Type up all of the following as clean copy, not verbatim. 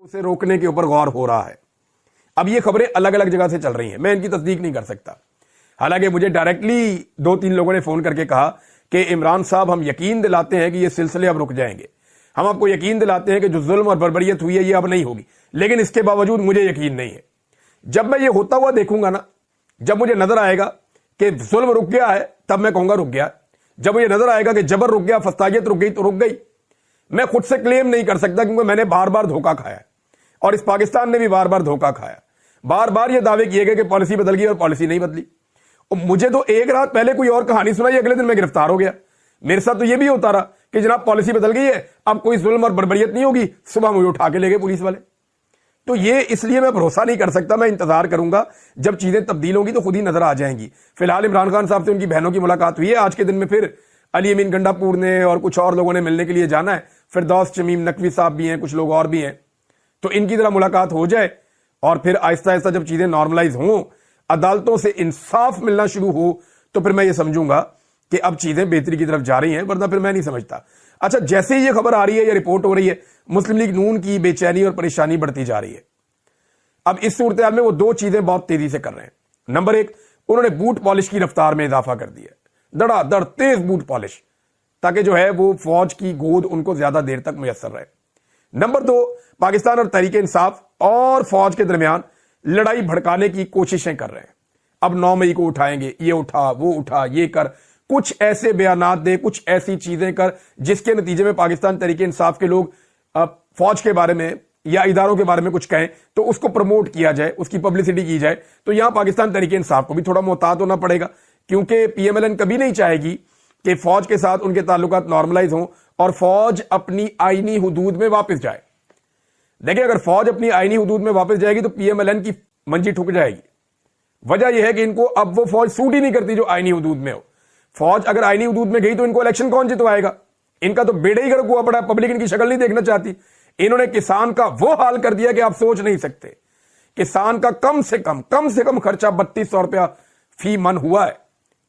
اسے روکنے کے اوپر غور ہو رہا ہے. اب یہ خبریں الگ الگ جگہ سے چل رہی ہیں, میں ان کی تصدیق نہیں کر سکتا. حالانکہ مجھے ڈائریکٹلی 2-3 لوگوں نے فون کر کے کہا کہ عمران صاحب ہم یقین دلاتے ہیں کہ یہ سلسلے اب رک جائیں گے, ہم آپ کو یقین دلاتے ہیں کہ جو ظلم اور بربریت ہوئی ہے یہ اب نہیں ہوگی. لیکن اس کے باوجود مجھے یقین نہیں ہے. جب میں یہ ہوتا ہوا دیکھوں گا نا, جب مجھے نظر آئے گا کہ ظلم رک گیا ہے, تب میں کہوں گا رک گیا. جب مجھے نظر آئے گا کہ جبر رک گیا, فسادیت رک گئی, تو رک گئی. میں خود سے کلیم نہیں کر سکتا کیونکہ میں نے بار بار دھوکہ کھایا اور اس پاکستان نے بھی بار بار دھوکہ کھایا. بار بار یہ دعوے کیے گئے کہ پالیسی بدل گئی اور پالیسی نہیں بدلی. اور مجھے تو ایک رات پہلے کوئی اور کہانی سنائی, اگلے دن میں گرفتار ہو گیا. میرے ساتھ تو یہ بھی ہوتا رہا کہ جناب پالیسی بدل گئی ہے, اب کوئی ظلم اور بربریت نہیں ہوگی, صبح مجھے اٹھا کے لے گئے پولیس والے. تو یہ اس لیے میں بھروسہ نہیں کر سکتا, میں انتظار کروں گا جب چیزیں تبدیل ہوں گی تو خود ہی نظر آ جائیں گی. فی الحال عمران خان صاحب سے ان کی بہنوں کی ملاقات ہوئی ہے. آج کے دن میں پھر علی امین گنڈا پور نے اور کچھ اور لوگوں نے ملنے کے لیے جانا ہے. فردوس شمیم نقوی صاحب بھی ہیں, کچھ لوگ اور بھی ہیں. تو ان کی ذرا ملاقات ہو جائے اور پھر آہستہ آہستہ جب چیزیں نارملائز ہوں, عدالتوں سے انصاف ملنا شروع ہو, تو پھر میں یہ سمجھوں گا کہ اب چیزیں بہتری کی طرف جا رہی ہیں, ورنہ پھر میں نہیں سمجھتا. اچھا, جیسے ہی یہ خبر آ رہی ہے یا رپورٹ ہو رہی ہے, مسلم لیگ نون کی بے چینی اور پریشانی بڑھتی جا رہی ہے. اب اس صورتحال میں وہ 2 چیزیں بہت تیزی سے کر رہے ہیں. نمبر 1, انہوں نے بوٹ پالش کی رفتار میں اضافہ کر دیا, دڑا دڑ تیز بوٹ پالش, تاکہ جو ہے وہ فوج کی گود ان کو زیادہ دیر تک میسر رہے. نمبر 2, پاکستان اور تحریک انصاف اور فوج کے درمیان لڑائی بھڑکانے کی کوششیں کر رہے ہیں. اب 9 مئی کو اٹھائیں گے, یہ اٹھا, وہ اٹھا, یہ کر, کچھ ایسے بیانات دے, کچھ ایسی چیزیں کر جس کے نتیجے میں پاکستان تحریک انصاف کے لوگ فوج کے بارے میں یا اداروں کے بارے میں کچھ کہیں تو اس کو پروموٹ کیا جائے, اس کی پبلسٹی کی جائے. تو یہاں پاکستان تحریک انصاف کو بھی تھوڑا محتاط ہونا پڑے گا, کیونکہ پی ایم ایل این کبھی نہیں چاہے گی کہ فوج کے ساتھ ان کے تعلقات نارملائز ہوں اور فوج اپنی آئینی حدود میں واپس جائے. دیکھیں, اگر فوج اپنی آئینی حدود میں واپس جائے گی تو پی ایم ایل این کی منجی ٹھک جائے گی. وجہ یہ ہے کہ ان کو اب وہ فوج سوٹ ہی نہیں کرتی جو آئینی حدود میں ہو. فوج اگر آئینی حدود میں گئی تو ان کو الیکشن کون جتوائے گا؟ ان کا تو بیڑے ہی گرک ہوا پڑا, پبلک ان کی شکل نہیں دیکھنا چاہتی. انہوں نے کسان کا وہ حال کر دیا کہ آپ سوچ نہیں سکتے. کسان کا کم سے کم خرچہ 3200 روپیہ فی من ہوا ہے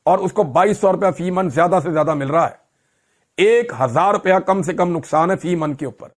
اور اس کو 2200 روپیہ فی من زیادہ سے زیادہ مل رہا ہے. 1000 روپیہ کم سے کم نقصان ہے فی من کے اوپر.